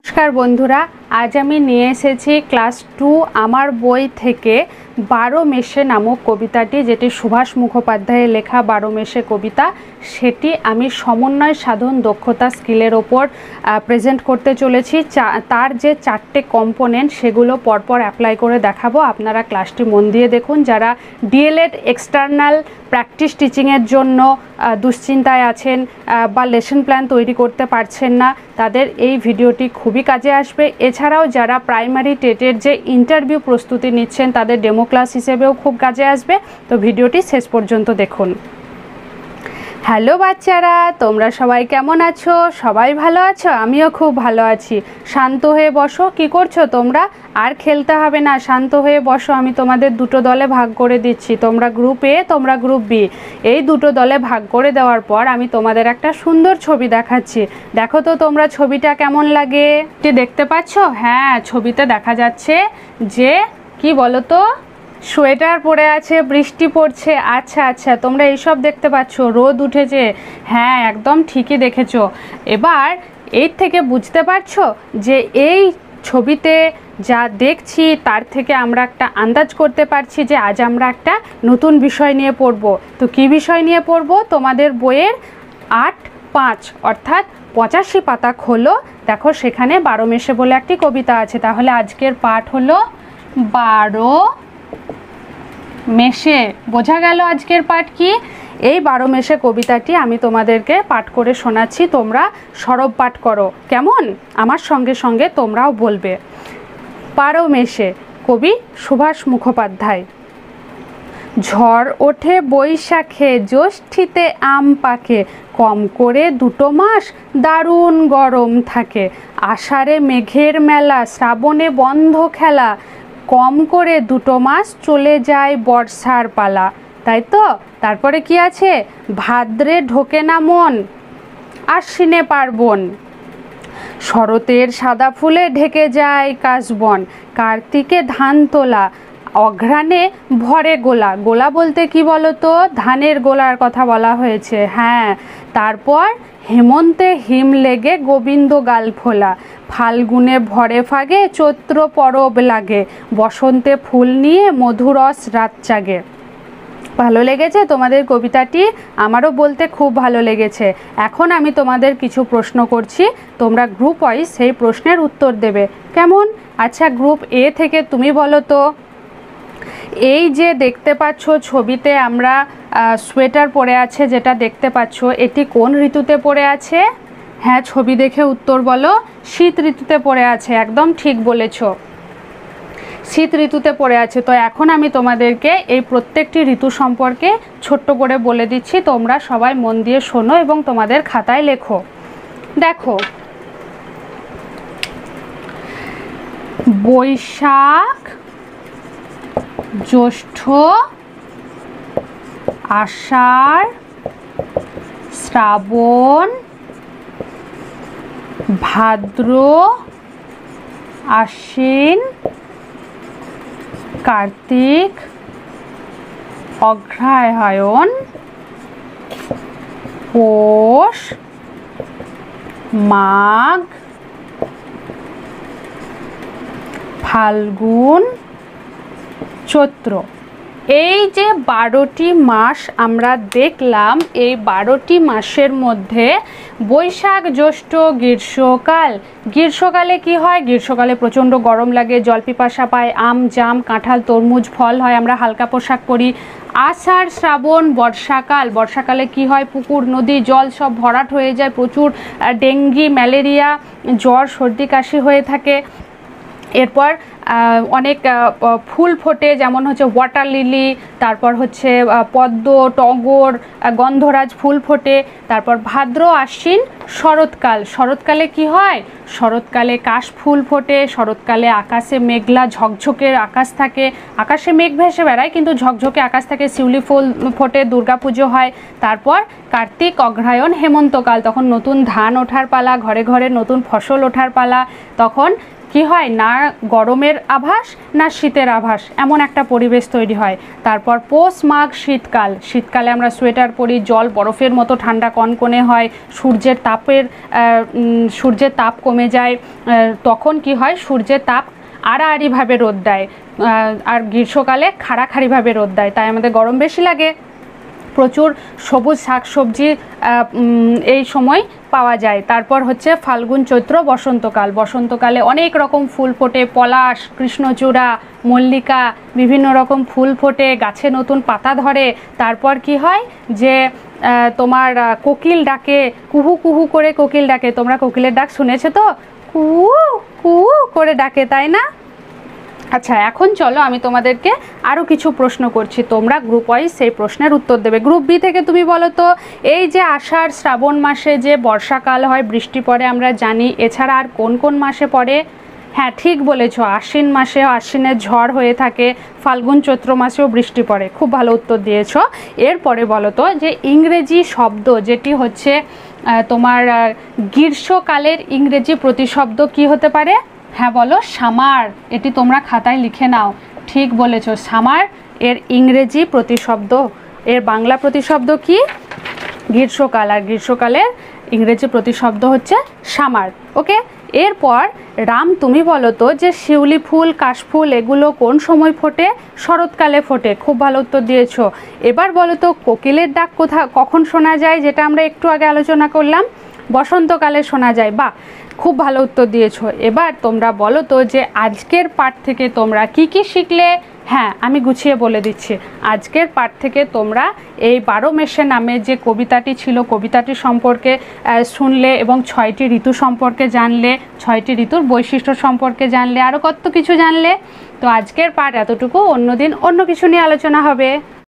নমস্কার বন্ধুরা, আজ আমি নিয়ে এসেছি ক্লাস 2 আমার বই থেকে 12 মেশে নামক কবিতাটি, যেটি সুভাষ মুখোপাধ্যায়ের লেখা 12 মেশে কবিতা। সেটি আমি সমন্বয় সাধন দক্ষতা স্কিলের ওপর প্রেজেন্ট করতে চলেছি। তার যে 4টে কম্পোনেন্ট সেগুলো পরপর অ্যাপ্লাই করে দেখাবো। আপনারা ক্লাসটি মন দিয়ে দেখুন। যারা ডিএলএড এক্সটার্নাল প্র্যাকটিস টিচিংয়ের জন্য দুশ্চিন্তায় আছেন বা লেসন প্ল্যান তৈরি করতে পারছেন না, তাদের এই ভিডিওটি খুবই কাজে আসবে। এছাড়াও যারা প্রাইমারি টেটের যে ইন্টারভিউ প্রস্তুতি নিচ্ছেন তাদের ডেমো ক্লাস হিসেবেও খুব কাজে আসবে। তো ভিডিওটি শেষ পর্যন্ত দেখুন। হ্যালো বাচ্চারা, তোমরা সবাই কেমন আছো? সবাই ভালো আছো? আমিও খুব ভালো আছি। শান্ত হয়ে বসো। কি করছো তোমরা? আর খেলতে হবে না, শান্ত হয়ে বসো। আমি তোমাদের দুটো দলে ভাগ করে দিচ্ছি। তোমরা গ্রুপ এ, তোমরা গ্রুপ বি। এই দুটো দলে ভাগ করে দেওয়ার পর আমি তোমাদের একটা সুন্দর ছবি দেখাচ্ছি। দেখো তো তোমরা ছবিটা কেমন লাগে? দেখতে পাচ্ছ? হ্যাঁ, ছবিতে দেখা যাচ্ছে যে কি বলো তো, সোয়েটার পরে আছে, বৃষ্টি পড়ছে। আচ্ছা আচ্ছা, তোমরা এইসব দেখতে পাচ্ছ, রোদ উঠেছে। হ্যাঁ, একদম ঠিকই দেখেছো। এবার এর থেকে বুঝতে পারছো যে এই ছবিতে যা দেখছি তার থেকে আমরা একটা আন্দাজ করতে পারছি যে আজ আমরা একটা নতুন বিষয় নিয়ে পড়ব। তো কি বিষয় নিয়ে পড়ব? তোমাদের বইয়ের 8-5 অর্থাৎ 85 পাতা খোলো। দেখো সেখানে 12 মেশে বলে একটি কবিতা আছে। তাহলে আজকের পাঠ হলো 12 মেশে। বোঝা গেল আজকের পাঠ কি? এই 12 মেশে কবিতাটি আমি তোমাদেরকে পাঠ করে শোনাচ্ছি। তোমরা সরব পাঠ করো, কেমন? আমার সঙ্গে সঙ্গে তোমরাও বলবে। 12 মেশে, কবি সুভাষ মুখোপাধ্যায়। ঝড় ওঠে বৈশাখে, জ্যৈষ্ঠীতে আম পাকে, কম করে 2 মাস দারুণ গরম থাকে। আষাঢ়ে মেঘের মেলা, শ্রাবণে বন্ধ খেলা, কম করে 2 মাস চলে যায় বর্ষার পালা। তাই তো? তারপরে কি আছে? ভাদ্রে ঢোকে না মন, আশ্বিনে পার্বণ, শরতের সাদা ফুলে ঢেকে যায় কাশবন, কার্তিকে ধান তোলা, অঘ্রাণে ভরে গোলা। গোলা বলতে কি বলো তো? ধানের গোলার কথা বলা হয়েছে। হ্যাঁ, তারপর হেমন্তে হিম লেগে গোবিন্দ গাল ফোলা, ফাল্গুনে ভরে ফাগে চৈত্র পরব লাগে, বসন্তে ফুল নিয়ে মধুরস রাত জাগে। ভালো লেগেছে তোমাদের কবিতাটি? আমারও বলতে খুব ভালো লেগেছে। এখন আমি তোমাদের কিছু প্রশ্ন করছি, তোমরা গ্রুপ ওয়াইজ সেই প্রশ্নের উত্তর দেবে, কেমন? আচ্ছা, গ্রুপ এ থেকে তুমি বলো তো, এই যে দেখতে পাচ্ছ ছবিতে আমরা সোয়েটার পরে আছে যেটা দেখতে পাচ্ছ, এটি কোন ঋতুতে পরে আছে? হ্যাঁ, ছবি দেখে উত্তর বলো। শীত ঋতুতে পরে আছে। একদম ঠিক বলেছ, শীত ঋতুতে পড়ে আছে। তো এখন আমি তোমাদেরকে এই প্রত্যেকটি ঋতু সম্পর্কে ছোট্ট করে বলে দিচ্ছি। তোমরা সবাই মন দিয়ে শোনো এবং তোমাদের খাতায় লেখো। দেখো, বৈশাখ, জ্যৈষ্ঠ, আষাঢ়, শ্রাবণ, ভাদ্র, আশ্বিন, কার্তিক, অগ্রহায়ণ, পৌষ, মাঘ, ফাল্গুন, চৈত্র। এই যে 12টি মাস আমরা দেখলাম, এই 12টি মাসের মধ্যে বৈশাখ, জ্যৈষ্ঠ গ্রীষ্মকাল। গ্রীষ্মকালে কি হয়? গ্রীষ্মকালে প্রচণ্ড গরম লাগে, জল পিপাসা পায়, আম, জাম, কাঁঠাল, তরমুজ ফল হয়, আমরা হালকা পোশাক পরি। আষাঢ়, শ্রাবণ বর্ষাকাল। বর্ষাকালে কি হয়? পুকুর, নদী, জল সব ভরাট হয়ে যায়, প্রচুর ডেঙ্গি, ম্যালেরিয়া, জ্বর, সর্দি, কাশি হয়ে থাকে। এরপর অনেক ফুল ফোটে, যেমন হচ্ছে ওয়াটার লিলি, তারপর হচ্ছে পদ্ম, টগর, গন্ধরাজ ফুল ফোটে। তারপর ভাদ্র, আশ্বিন শরৎকাল। শরৎকালে কি হয়? শরৎকালে কাশ ফুল ফোটে। শরৎকালে আকাশে মেঘলা ঝকঝকে আকাশ থাকে, আকাশে মেঘ ভেসে বেড়ায় কিন্তু ঝকঝকে আকাশ থাকে, শিউলি ফুল ফোটে, দুর্গাপুজো হয়। তারপর কার্তিক, অগ্রহায়ণ, হেমন্তকাল, তখন নতুন ধান ওঠার পালা, ঘরে ঘরে নতুন ফসল ওঠার পালা। তখন কি হয় না গরমের আভাস না শীতের আভাস, এমন একটা পরিবেশ তৈরি হয়। তারপর পৌষ মাঘ শীতকাল, শীতকালে আমরা সোয়েটার পরি, জল বরফের মতো ঠান্ডা কনকনে হয়, সূর্যের তাপ কমে যায়, তখন কি হয় সূর্যের তাপ আড়াআড়িভাবে রোদ দেয়, আর গ্রীষ্মকালে খাড়াখাড়িভাবে রোদ দেয়, তাই আমাদের গরম বেশি লাগে। প্রচুর সবুজ শাকসবজি এই সময় পাওয়া যায়। তারপর হচ্ছে ফাল্গুন চৈত্র বসন্তকাল, বসন্তকালে অনেক রকম ফুল ফোটে, পলাশ, কৃষ্ণচূড়া, মল্লিকা, বিভিন্ন রকম ফুল ফোটে, গাছে নতুন পাতা ধরে। তারপর কি হয় যে তোমার কোকিল ডাকে, কুহু কুহু করে কোকিল ডাকে, তোমরা কোকিলের ডাক শুনেছো তো, কুহু কুহু করে ডাকে, তাই না? আচ্ছা, এখন চলো আমি তোমাদেরকে আরও কিছু প্রশ্ন করছি, তোমরা গ্রুপ ওয়াইজ সেই প্রশ্নের উত্তর দেবে। গ্রুপ বি থেকে তুমি বলো তো, এই যে আষাঢ় শ্রাবণ মাসে যে বর্ষাকাল হয়, বৃষ্টি পড়ে আমরা জানি, এছাড়া আর কোন কোন মাসে পড়ে? হ্যাঁ, ঠিক বলেছ, আশ্বিন মাসেও আশ্বিনের ঝড় হয়ে থাকে, ফাল্গুন চৈত্র মাসেও বৃষ্টি পড়ে, খুব ভালো উত্তর দিয়েছ। এরপরে বলো তো যে ইংরেজি শব্দ যেটি হচ্ছে তোমার গ্রীষ্মকালের ইংরেজি প্রতিশব্দ কি হতে পারে? হ্যাঁ বলো, সামার। এটি তোমরা খাতায় লিখে নাও, ঠিক বলেছ, সামার এর ইংরেজি প্রতিশব্দ, এর বাংলা প্রতিশব্দ কি? গ্রীষ্মকাল, আর গ্রীষ্মকালের ইংরেজি প্রতিশব্দ হচ্ছে সামার। ওকে, এরপর রাম তুমি বলো তো যে শিউলি ফুল, কাশফুল এগুলো কোন সময় ফোটে? শরৎকালে ফোটে, খুব ভালো উত্তর দিয়েছ। এবার বলো তো কোকিলের ডাক কখন শোনা যায়, যেটা আমরা একটু আগে আলোচনা করলাম? বসন্তকালে শোনা যায়। বা খুব ভালো উত্তর দিয়েছো। এবার তোমরা বলো তো যে আজকের পাঠ থেকে তোমরা কি কি শিখলে? হ্যাঁ, আমি গুছিয়ে বলে দিচ্ছি। আজকের পাঠ থেকে তোমরা এই 12 মেশে নামে যে কবিতাটি ছিল, কবিতাটি সম্পর্কে শুনলে এবং 6টি ঋতু সম্পর্কে জানলে, 6টি ঋতুর বৈশিষ্ট্য সম্পর্কে জানলে, আরও কত কিছু জানলে। তো আজকের পাঠ এতটুকু, অন্যদিন অন্য কিছু নিয়ে আলোচনা হবে।